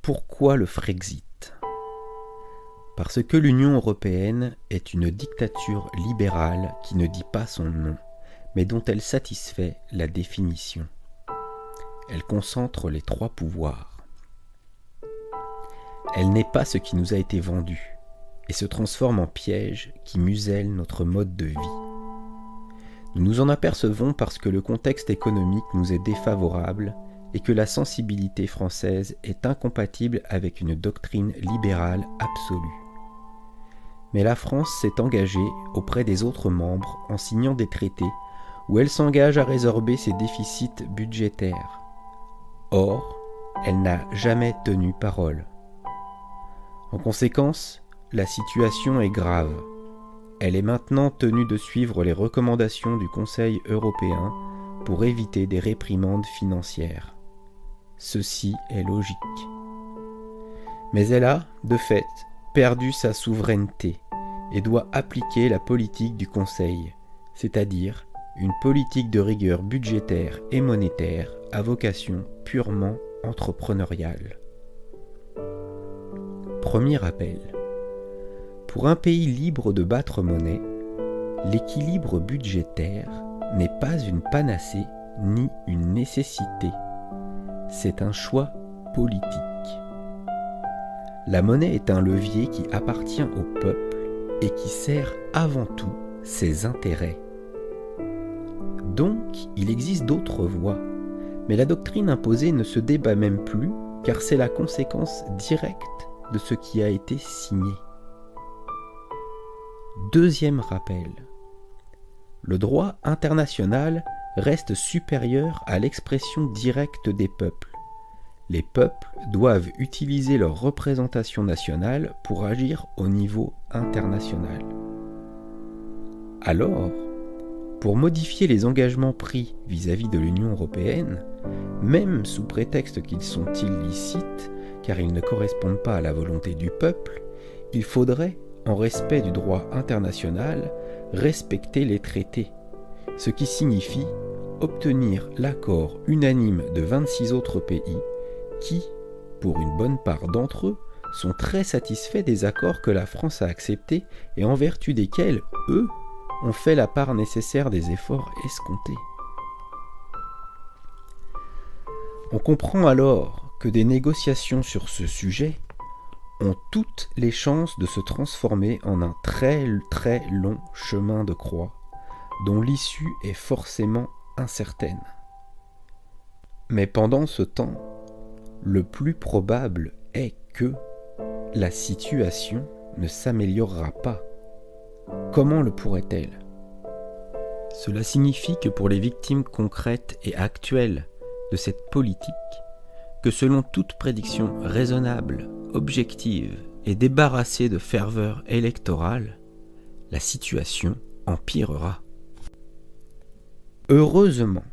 Pourquoi le Frexit ? Parce que l'Union européenne est une dictature libérale qui ne dit pas son nom, mais dont elle satisfait la définition. Elle concentre les 3 pouvoirs. Elle n'est pas ce qui nous a été vendu et se transforme en piège qui muselle notre mode de vie. Nous nous en apercevons parce que le contexte économique nous est défavorable et que la sensibilité française est incompatible avec une doctrine libérale absolue. Mais la France s'est engagée auprès des autres membres en signant des traités où elle s'engage à résorber ses déficits budgétaires. Or, elle n'a jamais tenu parole. En conséquence, la situation est grave. Elle est maintenant tenue de suivre les recommandations du Conseil européen pour éviter des réprimandes financières. Ceci est logique. Mais elle a, de fait, perdu sa souveraineté et doit appliquer la politique du Conseil, c'est-à-dire une politique de rigueur budgétaire et monétaire à vocation purement entrepreneuriale. Premier rappel. Pour un pays libre de battre monnaie, l'équilibre budgétaire n'est pas une panacée ni une nécessité. C'est un choix politique. La monnaie est un levier qui appartient au peuple et qui sert avant tout ses intérêts. Donc, il existe d'autres voies, mais la doctrine imposée ne se débat même plus car c'est la conséquence directe de ce qui a été signé. Deuxième rappel. Le droit international reste supérieur à l'expression directe des peuples. Les peuples doivent utiliser leur représentation nationale pour agir au niveau international. Alors, pour modifier les engagements pris vis-à-vis de l'Union européenne, même sous prétexte qu'ils sont illicites, car ils ne correspondent pas à la volonté du peuple, il faudrait, en respect du droit international, respecter les traités, ce qui signifie obtenir l'accord unanime de 26 autres pays qui, pour une bonne part d'entre eux, sont très satisfaits des accords que la France a acceptés et en vertu desquels, eux, ont fait la part nécessaire des efforts escomptés. On comprend alors que des négociations sur ce sujet ont toutes les chances de se transformer en un très très long chemin de croix, dont l'issue est forcément incertaine. Mais pendant ce temps, le plus probable est que la situation ne s'améliorera pas. Comment le pourrait-elle ? Cela signifie que pour les victimes concrètes et actuelles de cette politique, que selon toute prédiction raisonnable, objective et débarrassée de ferveur électorale, la situation empirera. Heureusement,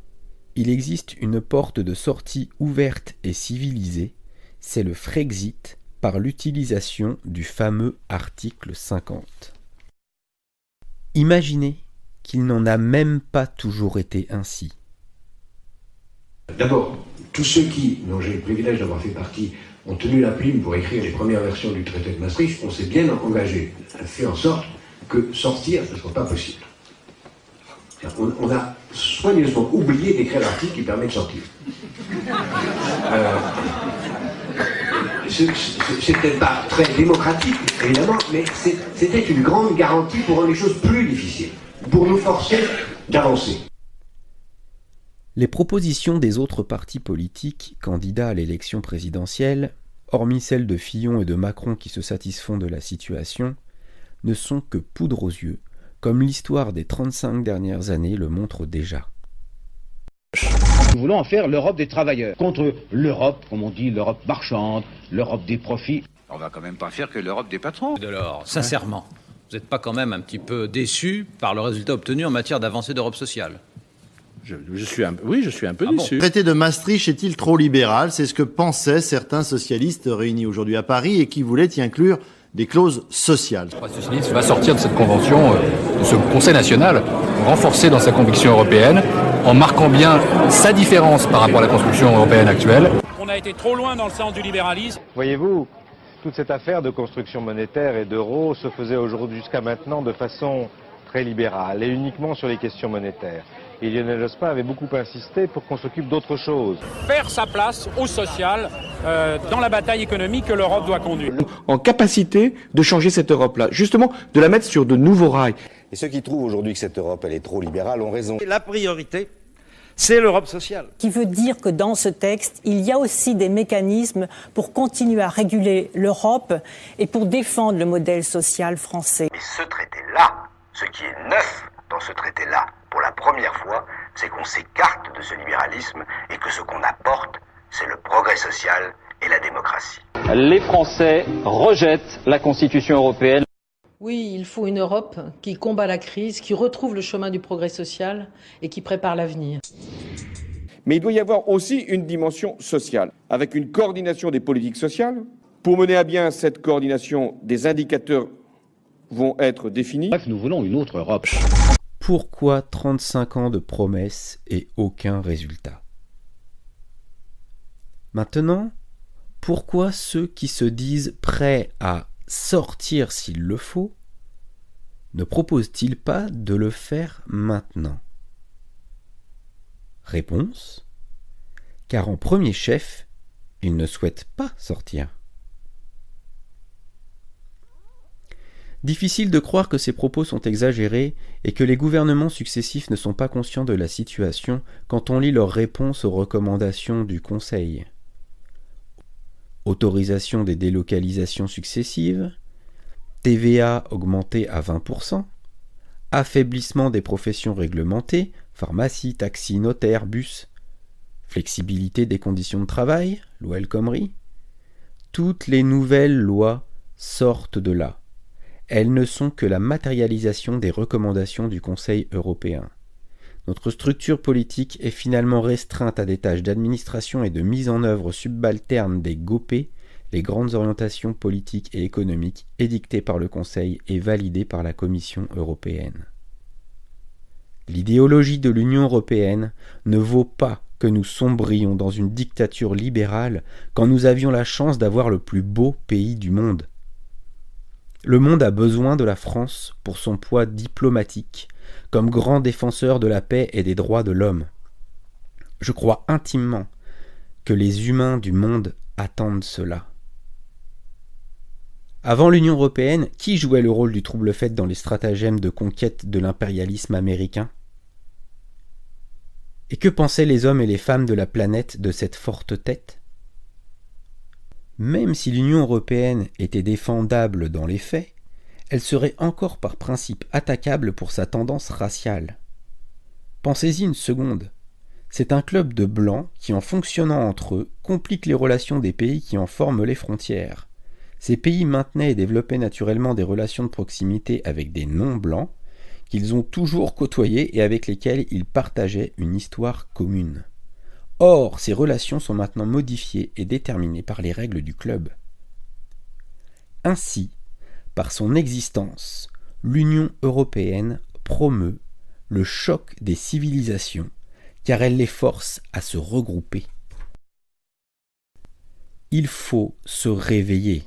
il existe une porte de sortie ouverte et civilisée, c'est le Frexit par l'utilisation du fameux article 50. Imaginez qu'il n'en a même pas toujours été ainsi. D'abord, tous ceux qui, dont j'ai le privilège d'avoir fait partie, ont tenu la plume pour écrire les premières versions du traité de Maastricht, on s'est bien engagé à faire en sorte que sortir ne soit pas possible. On a soigneusement oublié d'écrire l'article qui permet de sortir. C'était pas très démocratique, évidemment, mais c'était une grande garantie pour rendre les choses plus difficiles, pour nous forcer d'avancer. Les propositions des autres partis politiques candidats à l'élection présidentielle, hormis celles de Fillon et de Macron qui se satisfont de la situation, ne sont que poudre aux yeux, comme l'histoire des 35 dernières années le montre déjà. Nous voulons en faire l'Europe des travailleurs, contre l'Europe, comme on dit, l'Europe marchande, l'Europe des profits. On va quand même pas faire que l'Europe des patrons. Delors, sincèrement, vous n'êtes pas quand même un petit peu déçu par le résultat obtenu en matière d'avancée d'Europe sociale ? je suis un peu déçu. Le traité de Maastricht est-il trop libéral ? C'est ce que pensaient certains socialistes réunis aujourd'hui à Paris et qui voulaient y inclure des clauses sociales. Le Parti socialiste va sortir de cette convention, de ce Conseil national, renforcé dans sa conviction européenne, en marquant bien sa différence par rapport à la construction européenne actuelle. On a été trop loin dans le sens du libéralisme. Voyez-vous, toute cette affaire de construction monétaire et d'euros se faisait aujourd'hui jusqu'à maintenant de façon très libérale et uniquement sur les questions monétaires. Et Lionel Jospin avait beaucoup insisté pour qu'on s'occupe d'autre chose. Faire sa place au social dans la bataille économique que l'Europe doit conduire. En capacité de changer cette Europe-là, justement de la mettre sur de nouveaux rails. Et ceux qui trouvent aujourd'hui que cette Europe elle est trop libérale ont raison. La priorité, c'est l'Europe sociale. Qui veut dire que dans ce texte, il y a aussi des mécanismes pour continuer à réguler l'Europe et pour défendre le modèle social français. Mais ce traité-là, ce qui est neuf dans ce traité-là, pour la première fois, c'est qu'on s'écarte de ce libéralisme et que ce qu'on apporte, c'est le progrès social et la démocratie. Les Français rejettent la Constitution européenne. Oui, il faut une Europe qui combat la crise, qui retrouve le chemin du progrès social et qui prépare l'avenir. Mais il doit y avoir aussi une dimension sociale, avec une coordination des politiques sociales. Pour mener à bien cette coordination, des indicateurs vont être définis. Bref, nous voulons une autre Europe. Pourquoi 35 ans de promesses et aucun résultat? Maintenant, pourquoi ceux qui se disent prêts à sortir s'il le faut ne proposent-ils pas de le faire maintenant? Réponse: car en premier chef, ils ne souhaitent pas sortir. Difficile de croire que ces propos sont exagérés et que les gouvernements successifs ne sont pas conscients de la situation quand on lit leurs réponses aux recommandations du Conseil. Autorisation des délocalisations successives, TVA augmentée à 20%, affaiblissement des professions réglementées, pharmacie, taxi, notaire, bus, flexibilité des conditions de travail, loi El Khomri. Toutes les nouvelles lois sortent de là. Elles ne sont que la matérialisation des recommandations du Conseil européen. Notre structure politique est finalement restreinte à des tâches d'administration et de mise en œuvre subalterne des GOPÉ, les grandes orientations politiques et économiques édictées par le Conseil et validées par la Commission européenne. L'idéologie de l'Union européenne ne vaut pas que nous sombrions dans une dictature libérale quand nous avions la chance d'avoir le plus beau pays du monde. Le monde a besoin de la France pour son poids diplomatique, comme grand défenseur de la paix et des droits de l'homme. Je crois intimement que les humains du monde attendent cela. Avant l'Union européenne, qui jouait le rôle du trouble-fête dans les stratagèmes de conquête de l'impérialisme américain? Et que pensaient les hommes et les femmes de la planète de cette forte tête? Même si l'Union européenne était défendable dans les faits, elle serait encore par principe attaquable pour sa tendance raciale. Pensez-y une seconde. C'est un club de blancs qui, en fonctionnant entre eux, complique les relations des pays qui en forment les frontières. Ces pays maintenaient et développaient naturellement des relations de proximité avec des non-blancs qu'ils ont toujours côtoyés et avec lesquels ils partageaient une histoire commune. Or, ces relations sont maintenant modifiées et déterminées par les règles du club. Ainsi, par son existence, l'Union européenne promeut le choc des civilisations, car elle les force à se regrouper. Il faut se réveiller,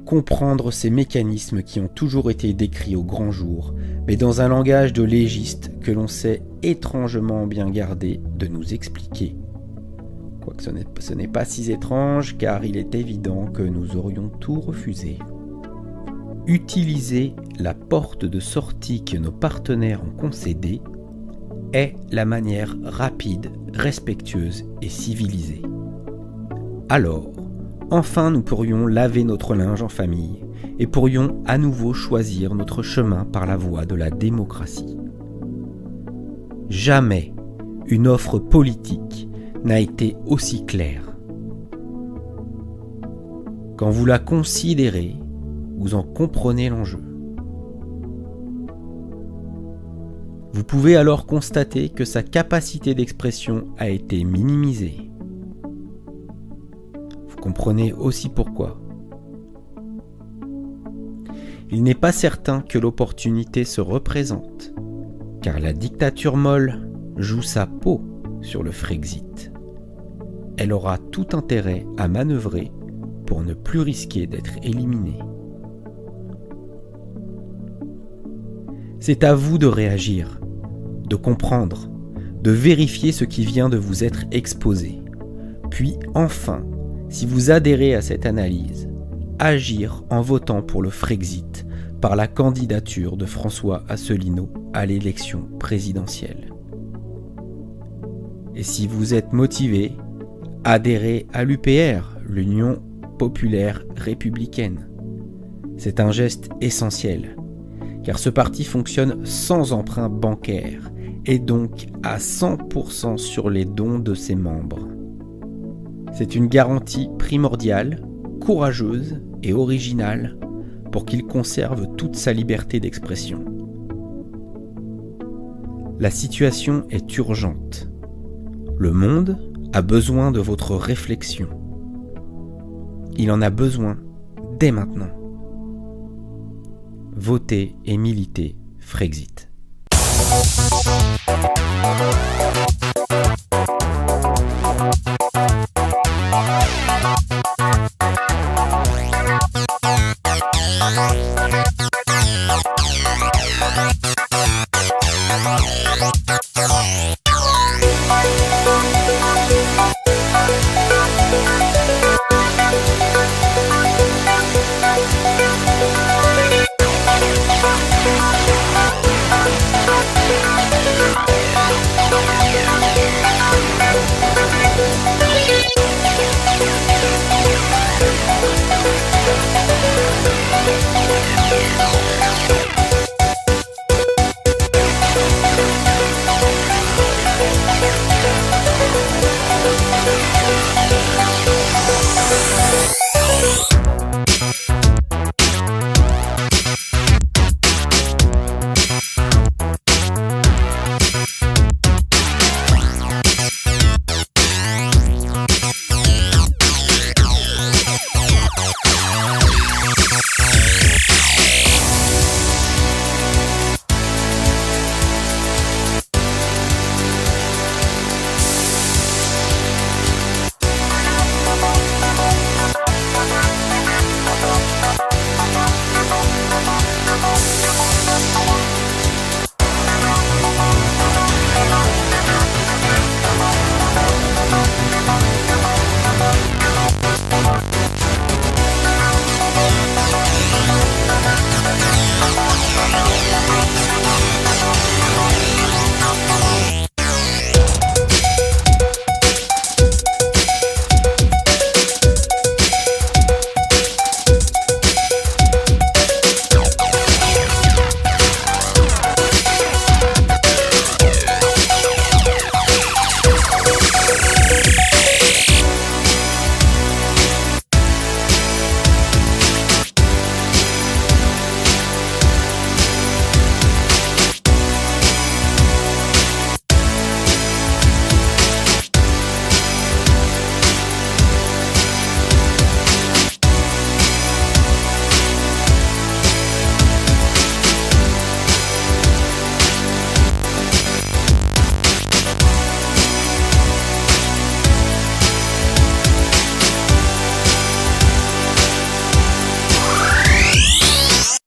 comprendre ces mécanismes qui ont toujours été décrits au grand jour, mais dans un langage de légiste que l'on sait étrangement bien gardé de nous expliquer. Quoique ce n'est pas si étrange, car il est évident que nous aurions tout refusé. Utiliser la porte de sortie que nos partenaires ont concédée est la manière rapide, respectueuse et civilisée. Alors, enfin nous pourrions laver notre linge en famille et pourrions à nouveau choisir notre chemin par la voie de la démocratie. Jamais une offre politique n'a été aussi claire. Quand vous la considérez, vous en comprenez l'enjeu. Vous pouvez alors constater que sa capacité d'expression a été minimisée. Vous comprenez aussi pourquoi. Il n'est pas certain que l'opportunité se représente, car la dictature molle joue sa peau sur le Frexit. elle aura tout intérêt à manœuvrer pour ne plus risquer d'être éliminée. C'est à vous de réagir, de comprendre, de vérifier ce qui vient de vous être exposé, puis enfin, si vous adhérez à cette analyse, agir en votant pour le Frexit par la candidature de François Asselineau à l'élection présidentielle. Et si vous êtes motivé, adhérez à l'UPR, l'Union populaire républicaine. C'est un geste essentiel, car ce parti fonctionne sans emprunt bancaire et donc à 100% sur les dons de ses membres. C'est une garantie primordiale, courageuse et originale pour qu'il conserve toute sa liberté d'expression. La situation est urgente. Le monde a besoin de votre réflexion. Il en a besoin dès maintenant. Votez et militez Frexit.